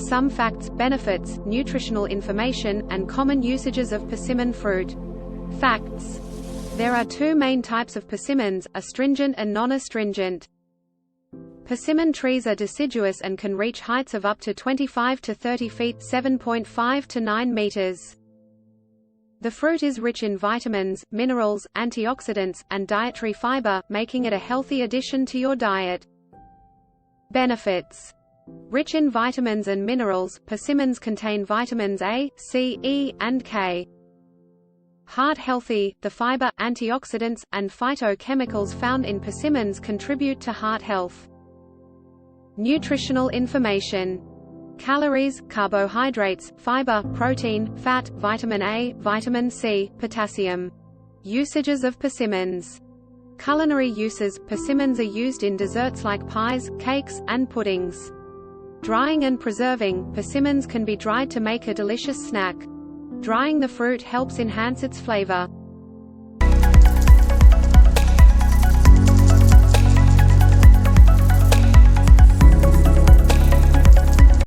Some facts, benefits, nutritional information, and common usages of persimmon fruit. Facts. There are two main types of persimmons, astringent and non-astringent. Persimmon trees are deciduous and can reach heights of up to 25 to 30 feet (7.5 to 9 meters). The fruit is rich in vitamins, minerals, antioxidants, and dietary fiber, making it a healthy addition to your diet. Benefits. Rich in vitamins and minerals, persimmons contain vitamins A, C, E, and K. Heart healthy, the fiber, antioxidants, and phytochemicals found in persimmons contribute to heart health. Nutritional information. Calories, carbohydrates, fiber, protein, fat, vitamin A, vitamin C, potassium. Usages of persimmons. Culinary uses. Persimmons are used in desserts like pies, cakes, and puddings. Drying and preserving. Persimmons can be dried to make a delicious snack. Drying the fruit helps enhance its flavor.